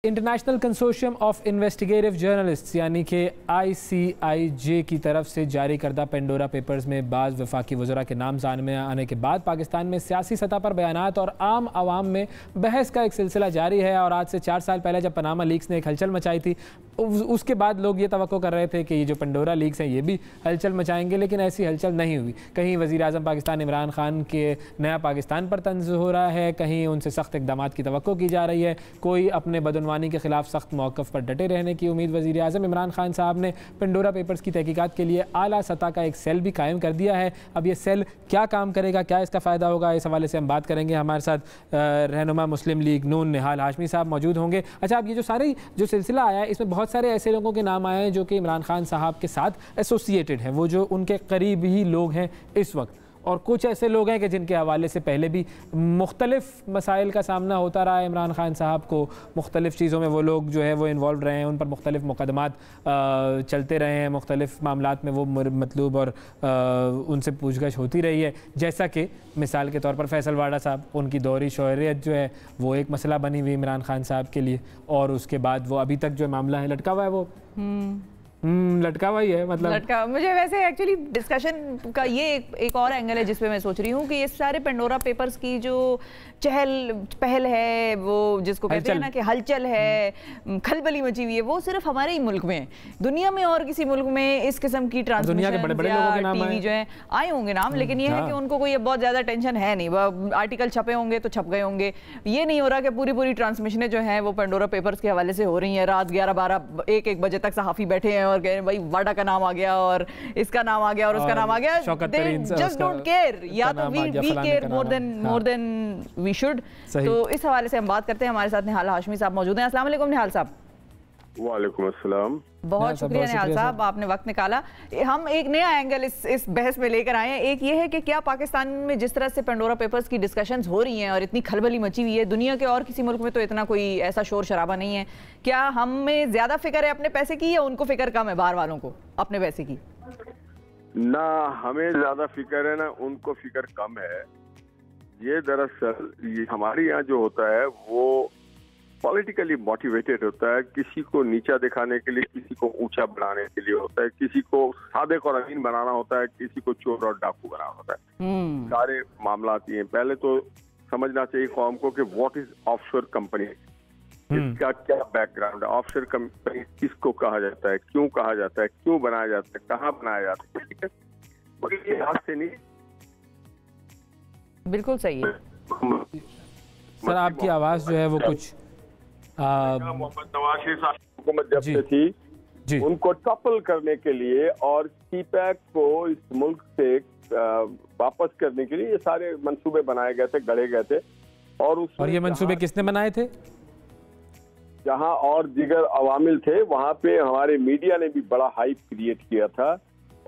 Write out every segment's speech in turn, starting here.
International consortium of investigative journalists यानी कि ICIJ की तरफ से जारी करदा पेंडोरा पेपर्स में बाज़ वफाकी वज़रा के नाम सामने आने के बाद पाकिस्तान में सियासी सतह पर बयानात और आम आवाम में बहस का एक सिलसिला जारी है। और आज से 4 साल पहले जब पनामा लीक्स ने एक हलचल मचाई थी, उसके बाद लोग ये तवक्को कर रहे थे कि ये जो पेंडोरा लीक्स हैं ये भी हलचल मचाएंगे, लेकिन ऐसी हलचल नहीं हुई। कहीं वज़ीर आज़म पाकिस्तान इमरान खान के नया पाकिस्तान पर तंज़ हो रहा है, कहीं उनसे सख्त इक़दामात की तवक्को की जा रही है, कोई अपने बदउनवानी के खिलाफ सख्त मौक़िफ़ पर डटे रहने की उम्मीद। वज़ीर आज़म इमरान खान साहब ने पेंडोरा पेपर्स की तहकीकात के लिए आला सतह का एक सेल भी कायम कर दिया है। अब ये सेल क्या काम करेगा, क्या इसका फ़ायदा होगा, इस हवाले से हम बात करेंगे। हमारे साथ रहनुमा मुस्लिम लीग नून निहाल हाशमी साहब मौजूद होंगे। अच्छा, अब ये जो सिलसिला आया है, इसमें बहुत सारे ऐसे लोगों के नाम आए हैं जो कि इमरान खान साहब के साथ एसोसिएटेड हैं, वो जो उनके करीबी लोग हैं इस वक्त, और कुछ ऐसे लोग हैं कि जिनके हवाले से पहले भी मुख्तलिफ मसाइल का सामना होता रहा है इमरान खान साहब को। मुख्तलिफ चीज़ों में वो लोग जो है वो इन्वॉल्व रहे हैं, उन पर मुख्तलिफ मुकदमात चलते रहे हैं, मुख्तलिफ मामलात में वो मतलूब और उनसे पूछगछ होती रही है। जैसा कि मिसाल के तौर पर फैसल वाडा साहब, उनकी दौरी शोहरियत जो है वो एक मसला बनी हुई इमरान खान साहब के लिए, और उसके बाद वो अभी तक जो मामला है लटका हुआ है, वो लटका हुआ ही है। मतलब लटका, मुझे वैसे एक्चुअली डिस्कशन का ये एक और एंगल है जिस पे मैं सोच रही हूँ कि ये सारे पेंडोरा पेपर्स की जो चहल पहल है, वो जिसको कहते हैं ना कि हलचल है, खलबली मची हुई है, वो सिर्फ हमारे ही मुल्क में है। दुनिया में और किसी मुल्क में इस किस्म की ट्रांसमिशन टीवी जो है आए होंगे नाम, लेकिन ये है कि उनको कोई बहुत ज्यादा टेंशन है नहीं। आर्टिकल छपे होंगे तो छप गए होंगे, ये नहीं हो रहा कि पूरी ट्रांसमिशनें जो है वो पेंडोरा पेपर्स के हवाले से हो रही है। रात 11-12 1-1 बजे तक सहाफ़ी बैठे हैं और कह रहे हैं भाई वाडा का नाम आ गया और इसका नाम आ गया और उसका नाम आ गया। जस्ट डोंट केयर, या तो we care more than we should. तो इस हवाले से हम बात करते हैं। हमारे साथ निहाल हाशमी साहब मौजूद हैं। अस्सलाम वालेकुम निहाल साहब। वालेकुम अस्सलाम। बहुत शुक्रिया निहाल साहब, आपने वक्त निकाला। हम एक नया एंगल इस बहस में लेकर आए हैं। एक ये है कि क्या पाकिस्तान में जिस तरह से पेंडोरा पेपर्स की डिस्कशंस हो रही हैं और इतनी खलबली मची हुई है, दुनिया के और किसी मुल्क में तो इतना कोई ऐसा शोर शराबा नहीं है। क्या हमें ज्यादा फिक्र है अपने पैसे की, या उनको फिक्र कम है बाहर वालों को अपने पैसे की? ना हमें ज्यादा फिक्र है ना उनको फिक्र कम है। ये दरअसल ये हमारे यहाँ जो होता है वो पॉलिटिकली मोटिवेटेड होता है। किसी को नीचा दिखाने के लिए, किसी को ऊंचा बनाने के लिए होता है, किसी को सादिक और अमीन बनाना होता है, किसी को चोर और डाकू बनाना होता है। सारे मामला ये हैं। पहले तो समझना चाहिए कौम को कि व्हाट इज ऑफशोर कंपनी, इसका क्या बैकग्राउंड है, ऑफशोर कंपनी किसको कहा जाता है, क्यों कहा जाता है, क्यों बनाया जाता है, कहाँ बनाया जाता है, ठीक है। मगर ये हाथ से नहीं। बिल्कुल सही है सर, आपकी आवाज़ जो है वो कुछ मोहम्मद नवाज शरीफ साहब की हुकूमत जब से थी, उनको टॉपल करने के लिए और सीपैक को इस मुल्क से वापस करने के लिए ये सारे मंसूबे बनाए गए थे, गढ़े गए थे। और ये मंसूबे किसने बनाए थे? जहां और दीगर अवामिल थे, वहां पे हमारे मीडिया ने भी बड़ा हाइप क्रिएट किया था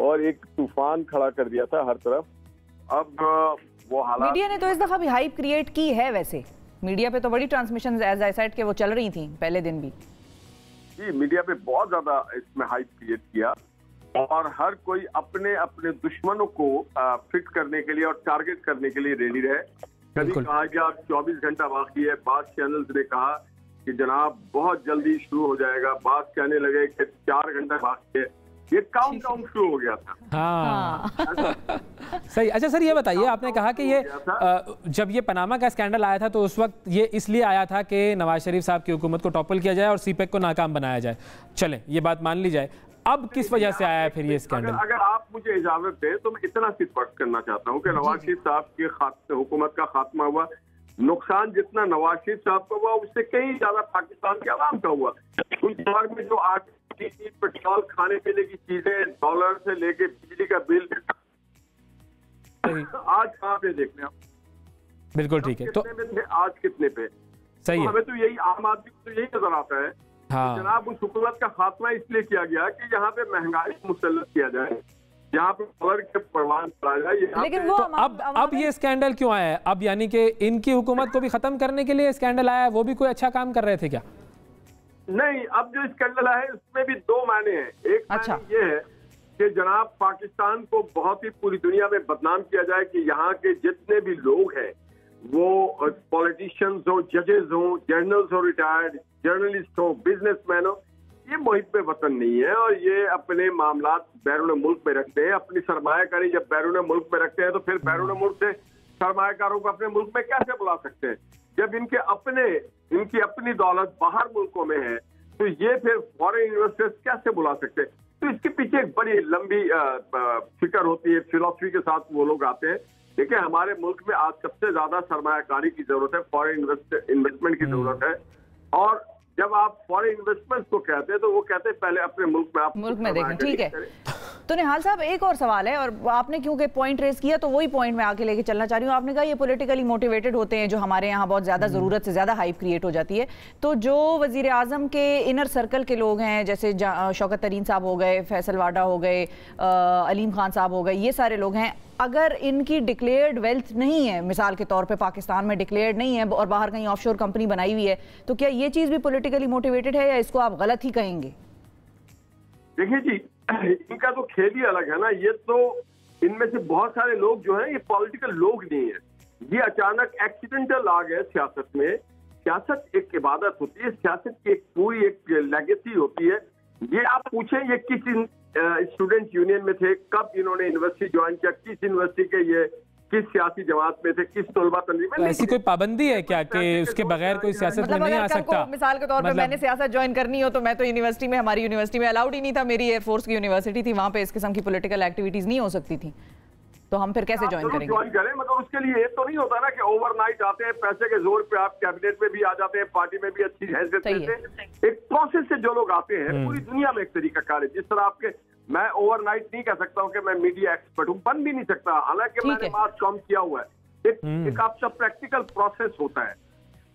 और एक तूफान खड़ा कर दिया था हर तरफ। अब वो हालात, मीडिया ने तो इस दफा भी हाइप क्रिएट की है। वैसे मीडिया पे तो बड़ी ट्रांसमिशन एज आई सेड के वो चल रही थी पहले दिन भी। जी, मीडिया पे बहुत ज्यादा इसमें हाइप क्रिएट किया और हर कोई अपने अपने दुश्मनों को फिट करने के लिए और टारगेट करने के लिए रेडी रहे। कभी कहा गया 24 घंटा बाकी है, बाद चैनल्स ने कहा कि जनाब बहुत जल्दी शुरू हो जाएगा, बाद कहने लगे कि 4 घंटा बाकी है। ये काउंटडाउन शुरू हो गया था। हाँ सही। अच्छा सर, ये बताइए, आपने कहा कि ये जब ये पनामा का स्कैंडल आया था तो उस वक्त ये इसलिए आया था कि नवाज शरीफ साहब की हुकूमत को टॉपल किया जाए और सीपैक को नाकाम बनाया जाए। चलें, ये बात मान ली जाए। अब किस वजह से आया है फिर ये स्कैंडल? अगर आप मुझे इजाजत दें तो मैं इतना सी स्पष्ट करना चाहता हूँ कि नवाज शरीफ साहब की हुकूमत का खात्मा हुआ। नुकसान जितना नवाज शरीफ साहब का हुआ, उससे कहीं ज्यादा पाकिस्तान के अवाम का हुआ। उस दौर में जो पेट्रोल, खाने पीने की चीजें, डॉलर से लेके बिजली का बिल, आज कहाँ पे देखने आप? बिल्कुल ठीक है। तो आज कितने पे? सही है। हमें तो यही, आम आदमी को तो यही नजर आता है। हाँ। जनाब, उस हुकूमत का खात्मा इसलिए किया गया कि यहाँ पे महंगाई मुसल्लत किया जाए, यहाँ पे डॉलर के परवान पड़ा जाए। लेकिन वो तो अब ये स्कैंडल क्यों आया है? अब यानी कि इनकी हुकूमत को भी खत्म करने के लिए स्कैंडल आया है? वो भी कोई अच्छा काम कर रहे थे क्या? नहीं, अब जो स्कैंडल है उसमें भी दो मायने हैं। एक मायने ये है कि जनाब पाकिस्तान को बहुत ही पूरी दुनिया में बदनाम किया जाए कि यहाँ के जितने भी लोग हैं, वो पॉलिटिशियंस हो, जजेस हो, जर्नल्स हो, रिटायर्ड जर्नलिस्ट हो, बिजनेसमैन हो, ये मुहिब वतन नहीं है और ये अपने मामला बैरून मुल्क में रखते हैं। अपनी सरमायाकारी जब बैरून मुल्क में रखते हैं तो फिर बैरून मुल्क से सरमायाकारों को अपने मुल्क में कैसे बुला सकते हैं? जब इनकी अपनी दौलत बाहर मुल्कों में है तो ये फिर फॉरेन इन्वेस्टर्स कैसे बुला सकते हैं? तो इसके पीछे एक बड़ी लंबी फिक्र होती है, फिलॉसफी के साथ वो लोग आते हैं। देखिए, हमारे मुल्क में आज सबसे ज्यादा सरमायाकारी की जरूरत है, फॉरेन इन्वेस्टमेंट की जरूरत है। और जब आप फॉरेन इन्वेस्टमेंट को कहते हैं तो वो कहते हैं पहले अपने मुल्क में आप मुल्क में देखें। ठीक है, तो निहाल साहब एक और सवाल है, और आपने क्योंकि पॉइंट रेस किया तो वही पॉइंट में आके लेके चलना चाह रही हूँ। आपने कहा ये पॉलिटिकली मोटिवेटेड होते हैं, जो हमारे यहाँ बहुत ज्यादा जरूरत से ज्यादा हाइप क्रिएट हो जाती है। तो जो वजीर आजम के इनर सर्कल के लोग हैं, जैसे शौकत तरीन साहब हो गए, फैसल वाडा हो गए, अलीम खान साहब हो गए, ये सारे लोग हैं, अगर इनकी डिक्लेयर्ड वेल्थ नहीं है, मिसाल के तौर पे पाकिस्तान में डिक्लेयर्ड नहीं है और बाहर कहीं ऑफशोर कंपनी बनाई हुई है, तो क्या ये चीज भी पॉलिटिकली मोटिवेटेड है या इसको आप गलत ही कहेंगे? देखिए जी, इनका तो खेल ही अलग है ना। ये तो इनमें से बहुत सारे लोग जो हैं ये पॉलिटिकल लोग नहीं है, ये अचानक एक्सीडेंटल आ गए सियासत में। सियासत एक इबादत होती है, सियासत की एक पूरी एक लेगेसी होती है। ये आप पूछें ये किस स्टूडेंट यूनियन में थे, कब इन्होंने यूनिवर्सिटी ज्वाइन किया, किस यूनिवर्सिटी के ये किस सियासी जमात में थे, किस तलबा तंजीम में? ऐसी कोई पाबंदी है क्या कि उसके बगैर कोई सियासत में नहीं आ सकता? मिसाल के तौर पे मैंने सियासत ज्वाइन करनी हो तो मैं तो यूनिवर्सिटी में, हमारी यूनिवर्सिटी में अलाउड ही नहीं था, मेरी एयरफोर्स की यूनिवर्सिटी थी, वहां पे इस किस्म की पॉलिटिकल एक्टिविटीज नहीं हो सकती थी, तो हम फिर कैसे ज्वाइन करेंगे? ज्वाइन करें, मतलब उसके लिए ये तो नहीं होता ना कि ओवरनाइट आते हैं, पैसे के जोर पे आप कैबिनेट में भी आ जाते हैं, पार्टी में भी अच्छी हैसियत लेते हैं। एक प्रोसेस से जो लोग आते हैं, पूरी दुनिया में एक तरीका कार है। जिस तरह आपके, मैं ओवरनाइट नहीं कह सकता हूँ कि मैं मीडिया एक्सपर्ट हूँ, बन भी नहीं सकता, हालांकि मैंने मास कम किया हुआ है। एक आपका प्रैक्टिकल प्रोसेस होता है,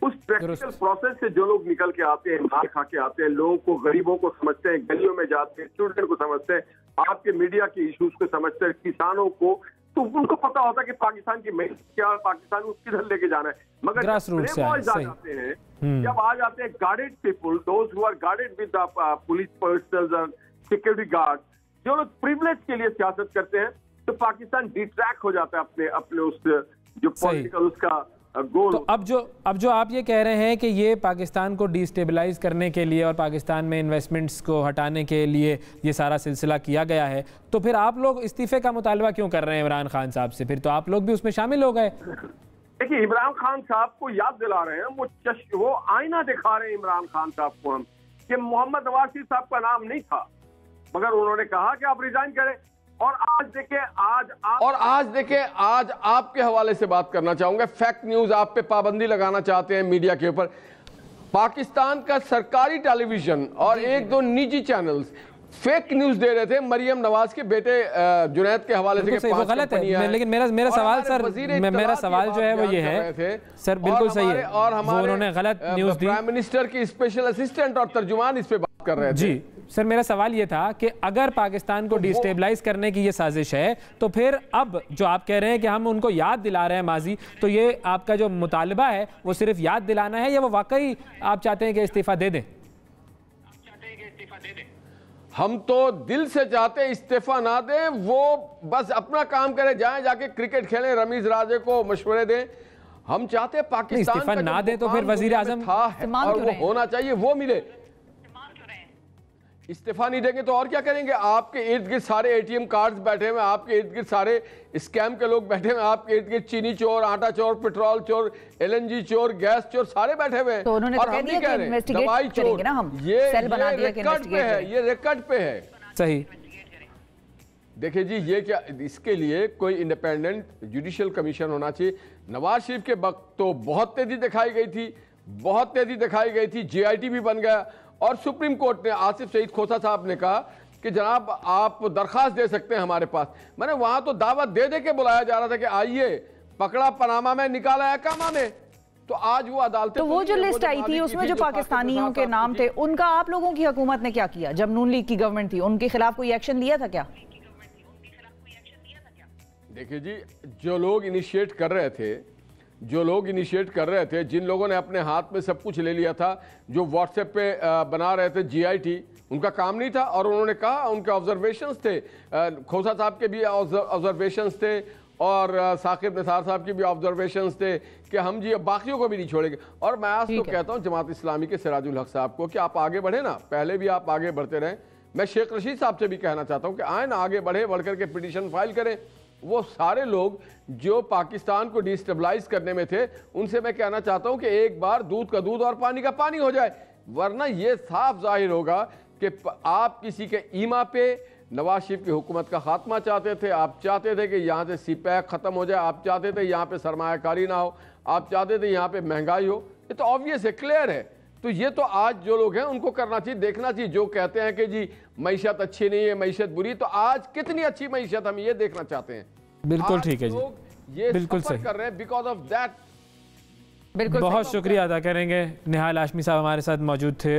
उस प्रैक्टिकल प्रोसेस से जो लोग निकल के आते हैं, मार खा के आते हैं, लोगों को, गरीबों को समझते हैं, गलियों में जाते हैं, स्टूडेंट को समझते हैं, आपके मीडिया के इश्यूज को समझते हैं, किसानों को, तो उनको पता होता है कि पाकिस्तान की मेहनत क्या है, पाकिस्तान को किधर लेके जाना है। मगर जब आ जाते हैं guarded people, those who are guarded with police personnel और सिक्योरिटी गार्ड, जो लोग प्रिविलेज के लिए सियासत करते हैं, तो पाकिस्तान डिट्रैक्ट हो जाता है अपने उस जो पॉलिटिकल उसका गोल। तो अब जो आप ये कह रहे हैं कि ये पाकिस्तान को डिस्टेबलाइज करने के लिए और पाकिस्तान में इन्वेस्टमेंट्स को हटाने के लिए ये सारा सिलसिला किया गया है, तो फिर आप लोग इस्तीफे का मुतालबा क्यों कर रहे हैं इमरान खान साहब से? फिर तो आप लोग भी उसमें शामिल हो गए। देखिए, इमरान खान साहब को याद दिला रहे हैं, वो आईना दिखा रहे हैं इमरान खान साहब को हम, कि मोहम्मद नवाज शरीफ साहब का नाम नहीं था, मगर उन्होंने कहा कि आप रिजाइन करें। और आज देखिए, आज आपके हवाले से बात करना चाहूंगा। फैक्ट न्यूज आप पे पाबंदी लगाना चाहते हैं मीडिया के ऊपर। पाकिस्तान का सरकारी टेलीविजन और एक दो निजी चैनल्स फेक न्यूज दे रहे थे मरियम नवाज के बेटे जुनैद के हवाले से। वो गलत है, लेकिन मेरा सवाल सर, मेरा सवाल जो है वो ये है सर, बिल्कुल सही है, और उन्होंने गलत न्यूज दी। प्राइम मिनिस्टर की स्पेशल असिस्टेंट और तर्जुमान इस पे बात कर रहे थे। जी सर, मेरा सवाल ये था कि अगर पाकिस्तान को डिस्टेबलाइज करने की ये साजिश है, तो फिर अब जो आप कह रहे हैं कि हम उनको याद दिला रहे हैं माजी, तो ये आपका जो मुतालबा है वो सिर्फ याद दिलाना है या वो वाकई आप चाहते हैं कि इस्तीफा दे दें? हम तो दिल से चाहते हैं इस्तीफा ना दें, वो बस अपना काम करें, जाएं जाके क्रिकेट खेलें, रमीज राजे को मशवरे दें। हम चाहते हैं पाकिस्तान इस्तीफा ना दें तो फिर वजीर आजम और वो होना चाहिए वो मिले। इस्तीफा नहीं देंगे तो और क्या करेंगे? आपके इर्द गिर्द सारे एटीएम कार्ड्स बैठे हुए, आपके इर्द गिर्द सारे स्कैम के लोग बैठे हुए, आपके इर्द गिर्द चीनी चोर, आटा चोर, पेट्रोल चोर, एलएनजी चोर, गैस चोर सारे बैठे हुए हैं। तो उन्होंने और हम नहीं कह रहे दवाई चोर, ये रिकॉर्ड पे है, ये रिकॉर्ड पे है। सही। देखिए जी, ये क्या, इसके लिए कोई इंडिपेंडेंट जुडिशियल कमीशन होना चाहिए। नवाज शरीफ के वक्त तो बहुत तेजी दिखाई गई थी, बहुत तेजी दिखाई गई थी, जीआईटी भी बन गया, और सुप्रीम कोर्ट ने, आसिफ सईद खोसा साहब ने कहा कि जनाब आप दरखास्त दे सकते हैं हमारे पास। मैंने वहां तो दावत दे दे के बुलाया जा रहा था कि आइए, पकड़ा पनामा में, निकाला अकामा में। तो आज वो अदालत, तो वो जो लिस्ट आई थी उसमें जो पाकिस्तानियों के नाम थे, उनका आप लोगों की हुकूमत ने क्या किया? जब नून लीग की गवर्नमेंट थी, उनके खिलाफ कोई एक्शन लिया था क्या? देखिए जी, जो लोग इनिशिएट कर रहे थे, जिन लोगों ने अपने हाथ में सब कुछ ले लिया था, जो व्हाट्सएप पे बना रहे थे जीआईटी, उनका काम नहीं था। और उन्होंने कहा, उनके ऑब्जर्वेशंस थे, खोसा साहब के भी ऑब्जर्वेशंस थे, और साकिब निसार साहब की भी ऑब्जर्वेशंस थे कि हम जी अब बाकियों को भी नहीं छोड़ेंगे। और मैं आज तो कहता हूं जमात इस्लामी के सिराजुल हक साहब को कि आप आगे बढ़े ना, पहले भी आप आगे बढ़ते रहें। मैं शेख रशीद साहब से भी कहना चाहता हूं कि आए ना, आगे बढ़े, बढ़ करके पिटीशन फाइल करें। वो सारे लोग जो पाकिस्तान को डिस्टेबलाइज करने में थे, उनसे मैं कहना चाहता हूं कि एक बार दूध का दूध और पानी का पानी हो जाए, वरना ये साफ जाहिर होगा कि आप किसी के ईमा पे नवाज शरीफ की हुकूमत का खात्मा चाहते थे। आप चाहते थे कि यहाँ से सीपैक ख़त्म हो जाए, आप चाहते थे यहाँ पे सरमायाकारी ना हो, आप चाहते थे यहाँ पे महंगाई हो। ये तो ऑब्वियस है, क्लियर है। तो ये तो आज जो लोग हैं उनको करना चाहिए, देखना चाहिए। जो कहते हैं कि जी मईशत अच्छी नहीं है, मईशत बुरी, तो आज कितनी अच्छी मईशत हम ये देखना चाहते हैं। बिल्कुल ठीक है जी, ये बिल्कुल सही कर रहे हैं बिकॉज ऑफ दैट। बहुत शुक्रिया अदा करेंगे। निहाल हाशमी साहब हमारे साथ मौजूद थे।